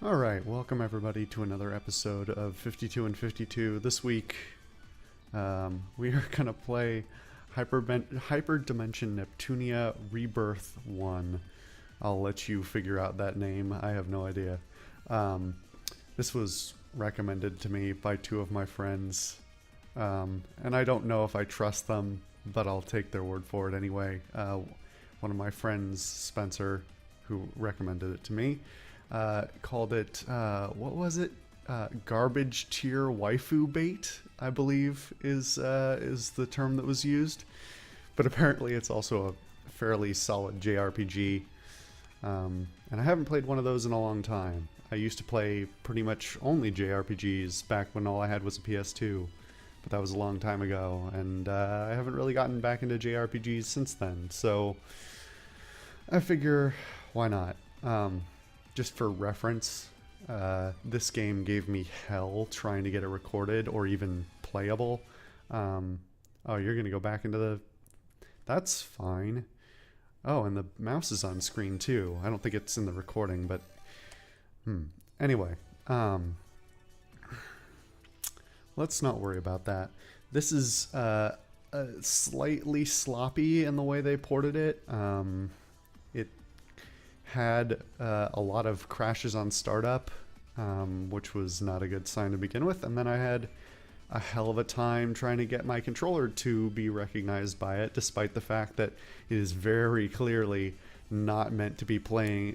Alright, welcome everybody to another episode of 52 and 52. This week, we are going to play Hyperdimension Neptunia Rebirth 1. I'll let you figure out that name, I have no idea. This was recommended to me by two of my friends, and I don't know if I trust them, but I'll take their word for it anyway. One of my friends, Spencer, who recommended it to me, called it, what was it? Garbage tier waifu bait, I believe is the term that was used. But apparently it's also a fairly solid JRPG. And I haven't played one of those in a long time. I used to play pretty much only JRPGs back when all I had was a PS2. But that was a long time ago, and I haven't really gotten back into JRPGs since then. So I figure, why not? Just for reference, this game gave me hell trying to get it recorded or even playable. Oh, you're going to go back into the... That's fine. Oh, and the mouse is on screen too. I don't think it's in the recording, but... Anyway, let's not worry about that. This is slightly sloppy in the way they ported it. It had a lot of crashes on startup, which was not a good sign to begin with, and then I had a hell of a time trying to get my controller to be recognized by it, despite the fact that it is very clearly not meant to be played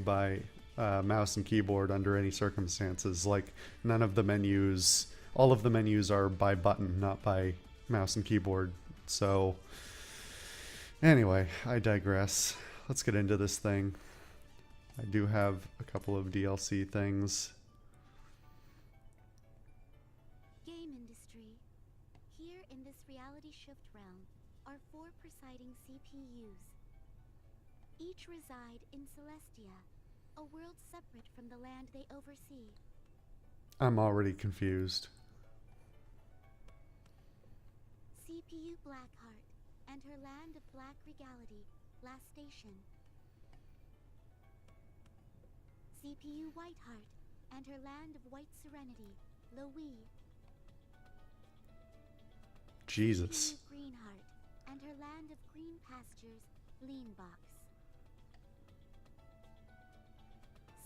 by mouse and keyboard under any circumstances. Like, none of the menus, all of the menus are by button, not by mouse and keyboard. So anyway, I digress. Let's get into this thing. I do have a couple of DLC things. Game industry. Here in this reality shift realm are 4 presiding CPUs. Each reside in Celestia, a world separate from the land they oversee. I'm already confused. CPU Blackheart and her land of black regality, last station. CPU Whiteheart and her land of white serenity, Lowe. Jesus. CPU Greenheart and her land of green pastures, Leanbox.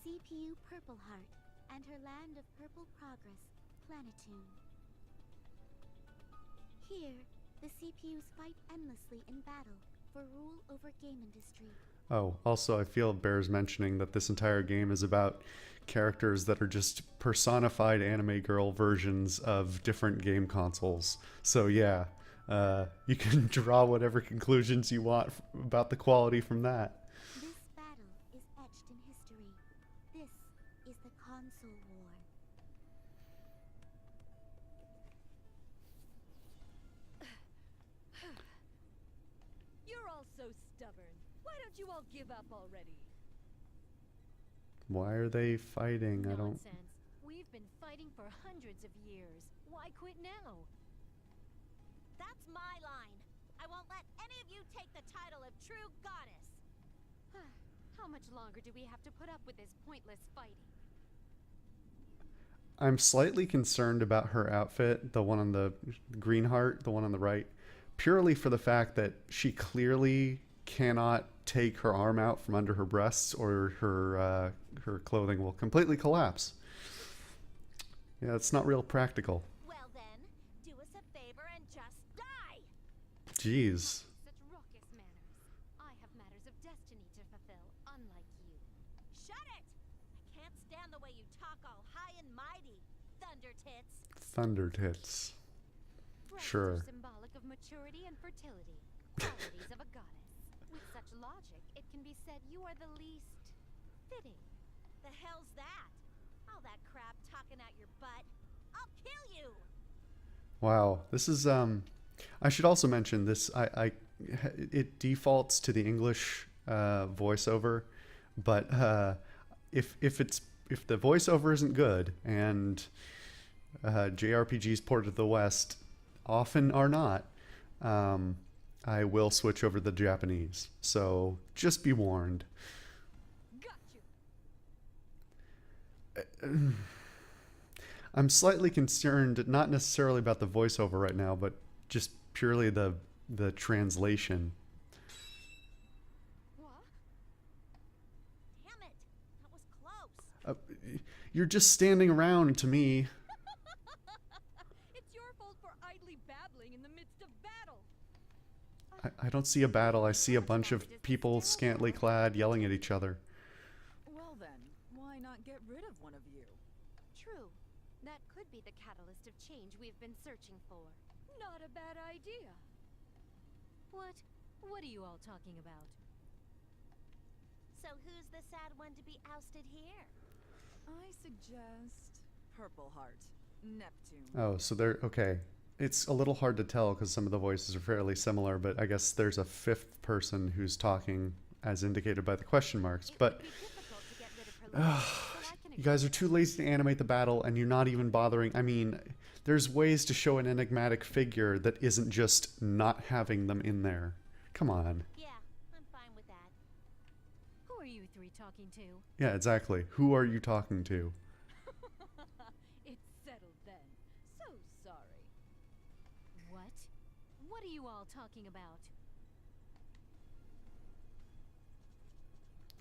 CPU Purpleheart and her land of purple progress, Planetoon. Here, the CPUs fight endlessly in battle for rule over game industry. Oh, also I feel it bears mentioning that this entire game is about characters that are just personified anime girl versions of different game consoles. So yeah, you can draw whatever conclusions you want about the quality from that. This battle is etched in history. This is the console war. You're all so stubborn. Why don't you all give up already? Why are they fighting? I don't... Nonsense. We've been fighting for hundreds of years. Why quit now? That's my line. I won't let any of you take the title of true goddess. How much longer do we have to put up with this pointless fighting? I'm slightly concerned about her outfit, the one on the green heart, the one on the right, purely for the fact that she clearly cannot take her arm out from under her breasts, or her clothing will completely collapse. Yeah, it's not real practical. Well then, do us a favor and just die! Jeez. Such raucous manners. I have matters of destiny to fulfill, unlike you. Shut it! I can't stand the way you talk all high and mighty, Thunder Tits. Thunder tits. Breasts Sure. are symbolic of maturity and fertility, qualities of a goddess. With such logic, it can be said you are the least fitting. The hell's that? All that crap talking out your butt. I'll kill you! Wow, this is I should also mention this. It defaults to the English voiceover, but if the voiceover isn't good, and JRPGs ported to the West often are not, I will switch over to the Japanese. So just be warned. Got you. I'm slightly concerned, not necessarily about the voiceover right now, but just purely the translation. What? Damn it! That was close. You're just standing around to me. It's your fault for idly babbling in the midst of battle. I don't see a battle. I see a bunch of people scantily clad yelling at each other. Well then, why not get rid of one of you? True. That could be the catalyst of change we've been searching for. Not a bad idea. What? What are you all talking about? So who's the sad one to be ousted here? I suggest Purple Heart, Neptune. Oh, so they're okay. It's a little hard to tell because some of the voices are fairly similar, but I guess there's a fifth person who's talking as indicated by the question marks. But you guys are too lazy to animate the battle, and you're not even bothering. I mean, there's ways to show an enigmatic figure that isn't just not having them in there. Come on. Yeah, I'm fine with that. Who are you three talking to? Yeah, exactly. Who are you talking to? It's settled then. So sorry. What? What are you all talking about?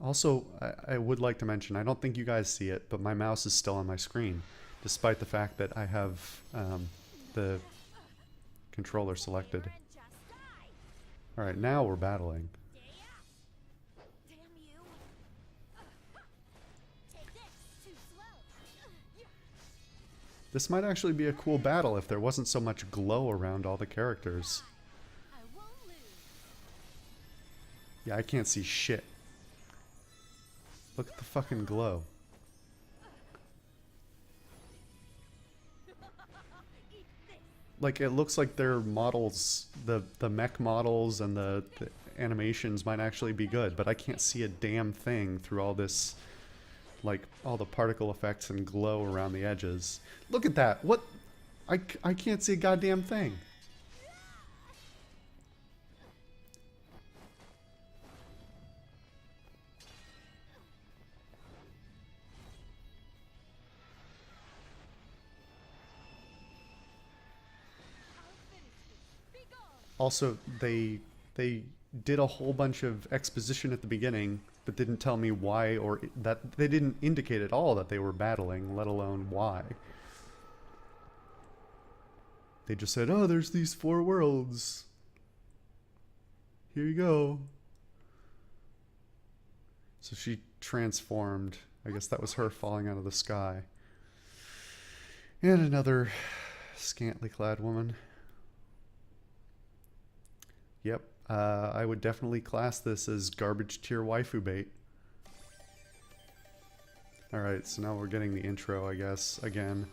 Also, I would like to mention, I don't think you guys see it, but my mouse is still on my screen, despite the fact that I have the controller selected. Clear and just die. Alright, now we're battling. Damn you! Take this. Too slow. This might actually be a cool battle if there wasn't so much glow around all the characters. I won't lose. Yeah, I can't see shit. Look at the fucking glow. Like, it looks like their models, the mech models and the animations might actually be good, but I can't see a damn thing through all this, like, all the particle effects and glow around the edges. Look at that! What? I can't see a goddamn thing. Also, they did a whole bunch of exposition at the beginning, but didn't tell me why, or that they didn't indicate at all that they were battling, let alone why. They just said, "Oh, there's these 4 worlds. Here you go." So she transformed. I guess that was her falling out of the sky. And another scantily clad woman. Yep, I would definitely class this as garbage tier waifu bait. Alright, so now we're getting the intro, I guess, again.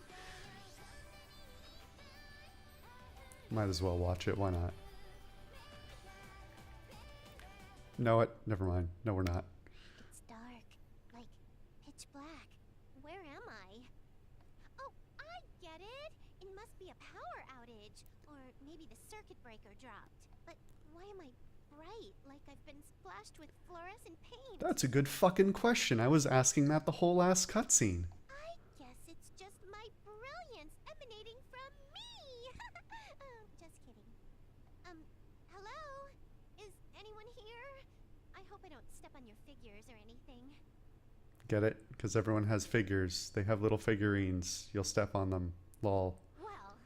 Might as well watch it, why not? Know it? Never mind. No, we're not. It's dark, like pitch black. Where am I? Oh, I get it. It must be a power outage, or maybe the circuit breaker dropped. But why am I bright, like I've been splashed with fluorescent paint? That's a good fucking question. I was asking that the whole last cutscene. I guess it's just my brilliance emanating from me. Just kidding. Hello? Is anyone here? I hope I don't step on your figures or anything. Get it? Because everyone has figures. They have little figurines. You'll step on them. Lol. Well,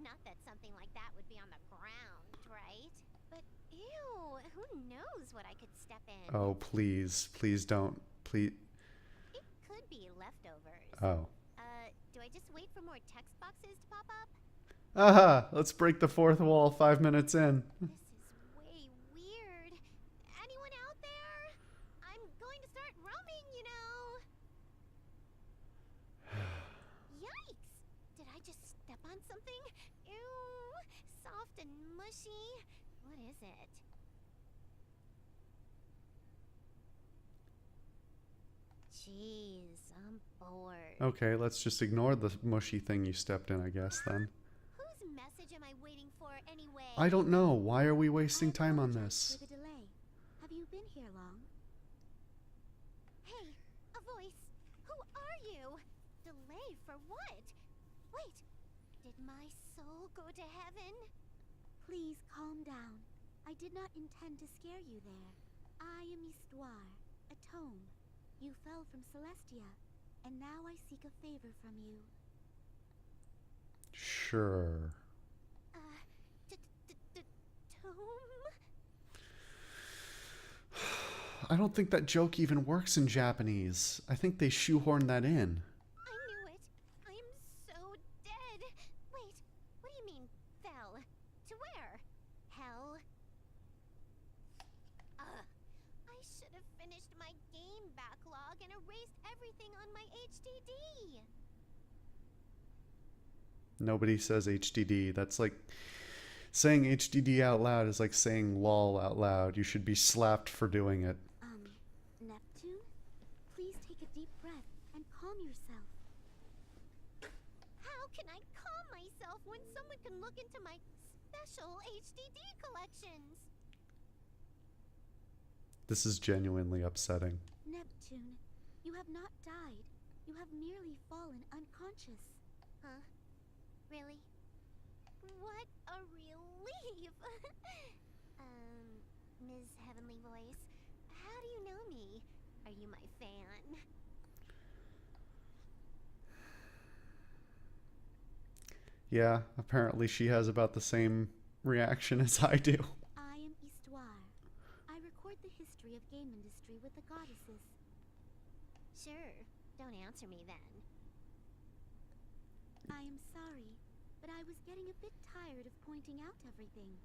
not that something like that would be on the ground, right? But ew, who knows what I could step in? Oh, please. Please don't. Please. It could be leftovers. Oh. Do I just wait for more text boxes to pop up? Aha! Let's break the 4th wall 5 minutes in. This is way weird. Anyone out there? I'm going to start roaming, you know. Yikes! Did I just step on something? Ew! Soft and mushy. What is it? Jeez, I'm bored. Okay, let's just ignore the mushy thing you stepped in, I guess, then. Whose message am I waiting for anyway? I don't know. Why are we wasting I time on apologize this? for the delay. Have you been here long? Hey, a voice. Who are you? delay for what? Wait, did my soul go to heaven? Please calm down. I did not intend to scare you there. I am Histoire, a tome. You fell from Celestia, and now I seek a favor from you. Sure. Tome? I don't think that joke even works in Japanese. I think they shoehorn that in. I knew it. I am so dead. Wait, what do you mean, fell? To where? Hell? I should have finished my game backlog and erased everything on my HDD. Nobody says HDD. That's like saying HDD out loud is like saying lol out loud. You should be slapped for doing it. Neptune? Please take a deep breath and calm yourself. How can I calm myself when someone can look into my special HDD collections? This is genuinely upsetting. Neptune, you have not died. You have merely fallen unconscious. Huh? Really? What a relief! Ms. Heavenly Voice, how do you know me? Are you my fan? Yeah, apparently she has about the same reaction as I do. I am Histoire. I record the history of game industry with the goddesses. Sure, don't answer me then. I am sorry, but I was getting a bit tired of pointing out everything.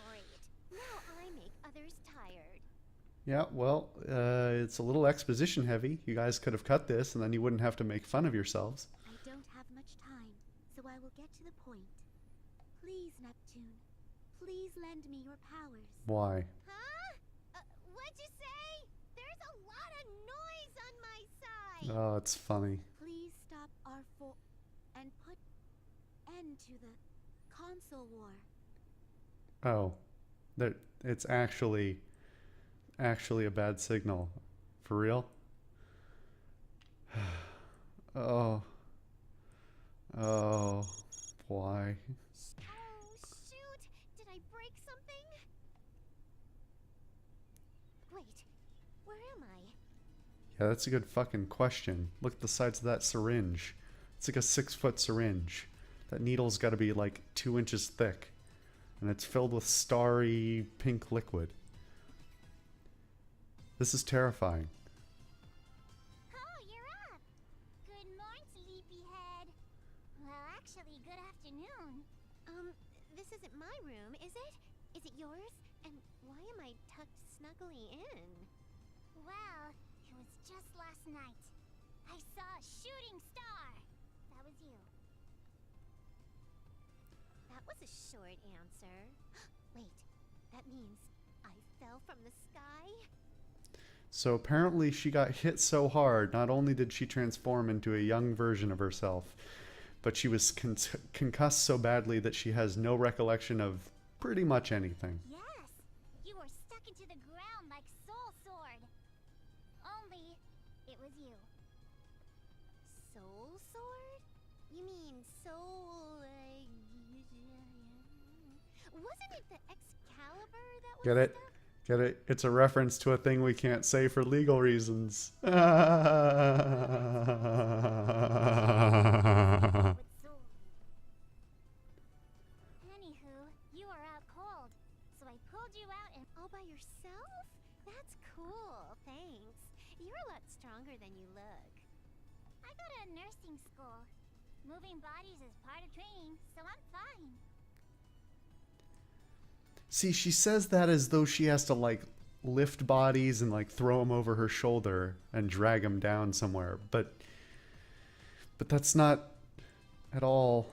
Great. Now I make others tired. Yeah, well, it's a little exposition heavy. You guys could have cut this and then you wouldn't have to make fun of yourselves. I don't have much time, so I will get to the point. Please, Neptune, please lend me your powers. Why? Huh? What'd you say? There's a lot of noise on my side. Oh, it's funny. Please stop our and put end to the console war. Oh, it's actually a bad signal. For real? Oh, why? Oh, shoot! Did I break something? Wait, where am I? Yeah, that's a good fucking question. Look at the sides of that syringe. It's like a 6-foot syringe. That needle's got to be like 2 inches thick. And it's filled with starry pink liquid. This is terrifying. Oh, you're up! Good morning, sleepyhead. Well, actually, good afternoon. This isn't my room, is it? Is it yours? And why am I tucked snugly in? Well, it was just last night. I saw a shooting star. That was you. That was a short answer. Wait, that means I fell from the sky? So apparently she got hit so hard, not only did she transform into a young version of herself, but she was concussed so badly that she has no recollection of pretty much anything. Yes, you were stuck into the ground like Soul Sword. Only, it was you. Soul Sword? You mean soul... wasn't it the Excalibur that was Get it? stuck? Get it? It's a reference to a thing we can't say for legal reasons. With soul. Anywho, you were out cold, so I pulled you out and all by yourself? That's cool, thanks. You're a lot stronger than you look. I go to nursing school. Moving bodies is part of training, so I'm fine. See, she says that as though she has to like lift bodies and like throw them over her shoulder and drag them down somewhere, but that's not at all.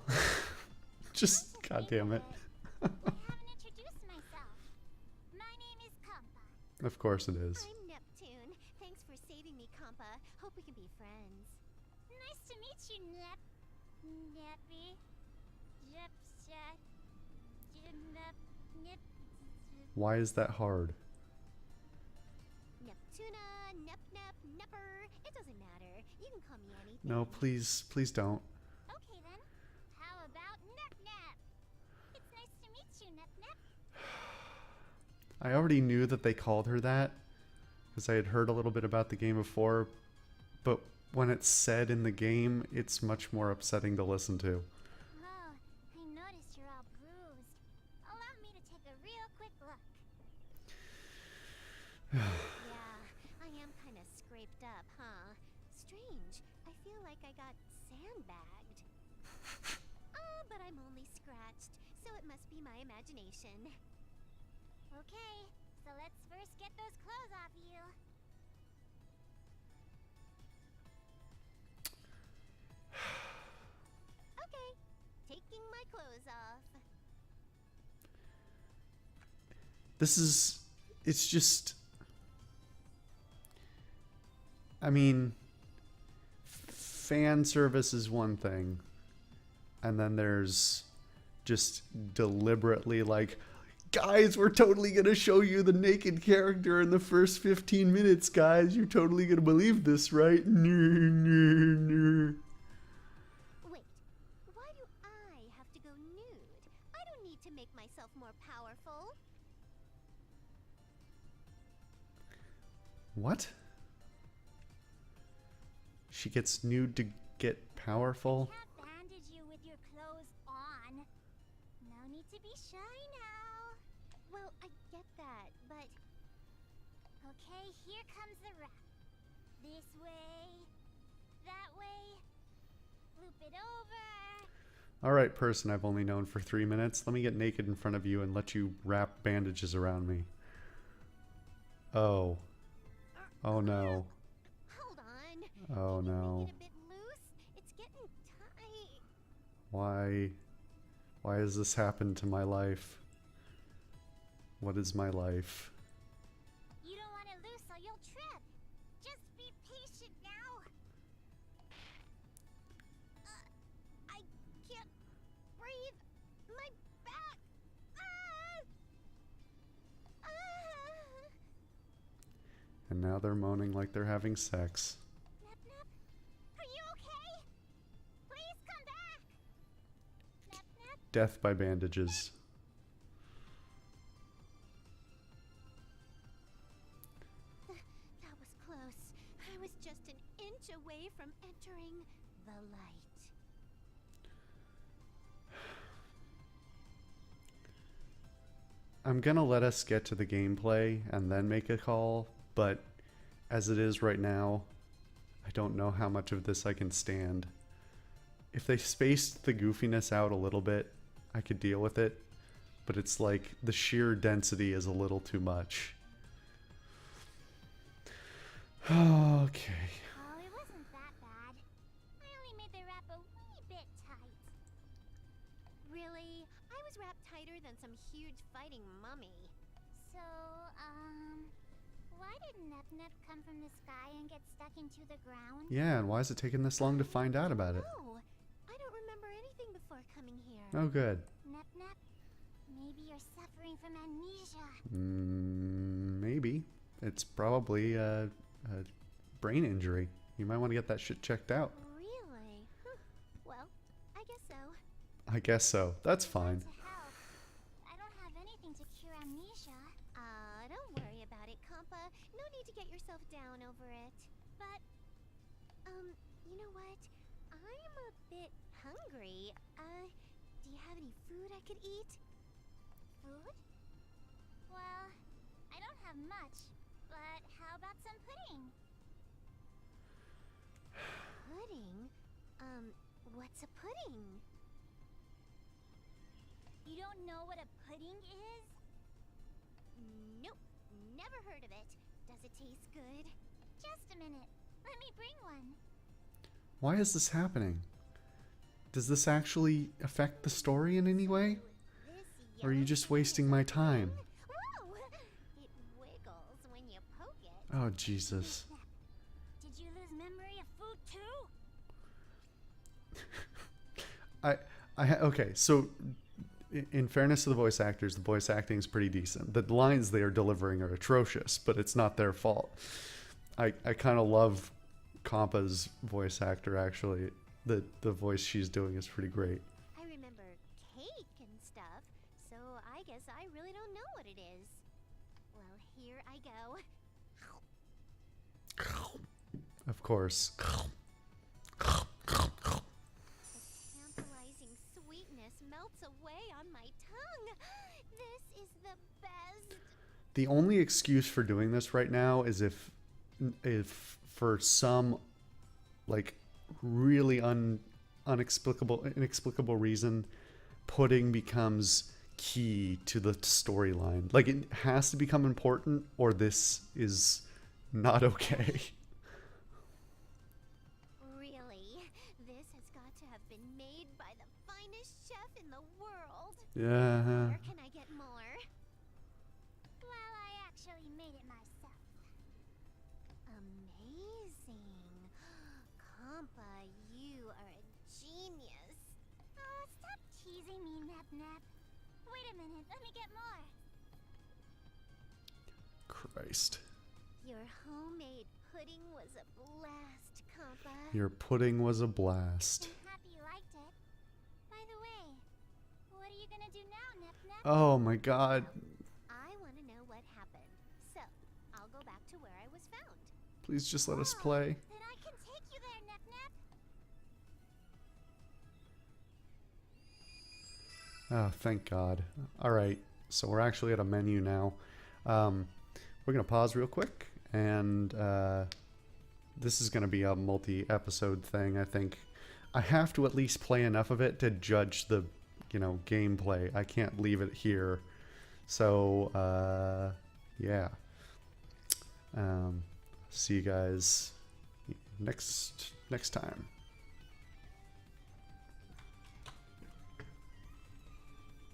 Just goddamn it. I haven't introduced myself. My name is Kampa. Of course it is. I'm Neptune. Thanks for saving me, Kampa. Hope we can be friends. Nice to meet you, Neppy. Jepshat. Nep. Why is that hard? Neptuna, nep-nep, nep-nepper. It doesn't matter. You can call me anything. No, please, please don't. Okay then. How about nep-nep? It's nice to meet you, nep-nep. I already knew that they called her that because I had heard a little bit about the game before, but when it's said in the game, it's much more upsetting to listen to. Oh, I noticed you're all bruised. Allow me to take a real quick look. Yeah, I am kind of scraped up, huh? Strange. I feel like I got sandbagged. But I'm only scratched, so it must be my imagination. Okay, so let's first get those clothes off you. Okay, taking my clothes off. It's just, I mean, fan service is one thing, and then there's just deliberately like, guys, we're totally gonna show you the naked character in the first 15 minutes, guys. You're totally gonna believe this, right? Wait, why do I have to go nude? I don't need to make myself more powerful. What? She gets nude to get powerful? Can't bandage you with your clothes on. No need to be shy now. Well, I get that, but... Okay, here comes the wrap. This way, that way, loop it over. Alright, person I've only known for 3 minutes, let me get naked in front of you and let you wrap bandages around me. Oh. Oh no. Hold on. Oh Can you no. make it a bit loose? It's getting tight. Why has this happened to my life? What is my life? You don't want it loose or you'll trip. Just be patient now. I can't breathe. My back. And now they're moaning like they're having sex. Nep-nep, are you okay? Please come back. Nep-nep. Death by bandages. That was close. I was just an inch away from entering the light. I'm gonna let us get to the gameplay and then make a call, but as it is right now, I don't know how much of this I can stand. If they spaced the goofiness out a little bit, I could deal with it, but it's like the sheer density is a little too much. Okay. Oh, it wasn't that bad. I only made the wrap a wee bit tight. Really? I was wrapped tighter than some huge fighting mummy. So, why did nep-nep come from the sky and get stuck into the ground? Yeah, and why is it taking this long to find out about it? Oh, I don't remember anything before coming here. Oh, good. Nep-nep, maybe you're suffering from amnesia. Maybe. It's probably a brain injury. You might want to get that shit checked out. Really? Huh. Well, I guess so. I guess so. That's fine. To help. I don't have anything to cure amnesia. Don't worry about it, Compa. No need to get yourself down over it. But, you know what? I'm a bit hungry. Do you have any food I could eat? Food? Well, I don't have much, but how about some pudding? Pudding? What's a pudding? You don't know what a pudding is? Nope, never heard of it. Does it taste good? Just a minute. Let me bring one. Why is this happening? Does this actually affect the story in any way? Or are you just wasting my time? Whoa! It wiggles when you poke it. Oh, Jesus. Did you lose memory of food too? Okay, so in fairness to the voice actors, the voice acting is pretty decent. The lines they are delivering are atrocious, but it's not their fault. I kind of love Compa's voice actor, actually. The voice she's doing is pretty great. I remember cake and stuff, so I guess I really don't know what it is. Well, here I go. Of course. The tantalizing sweetness melts away on my tongue. This is the best. The only excuse for doing this right now is if for some like really inexplicable reason, pudding becomes key to the storyline. Like, it has to become important or this is not okay. Really? This has got to have been made by the finest chef in the world. Yeah. Where can I get more? Well, I actually made it myself. Amazing. Compa, you are a genius. Oh, stop teasing me, nep-nep. Wait a minute, let me get more. Christ. Your homemade pudding was a blast, Compa. Your pudding was a blast. I'm happy you liked it. By the way, what are you gonna do now, nep-nep? Oh my god. I want to know what happened. So, I'll go back to where I was found. Please just let us play. Then I can take you there, nep-nep. Oh, thank God. Alright, so we're actually at a menu now. We're going to pause real quick, and this is going to be a multi-episode thing, I think. I have to at least play enough of it to judge the, gameplay. I can't leave it here. So, yeah. See you guys next time.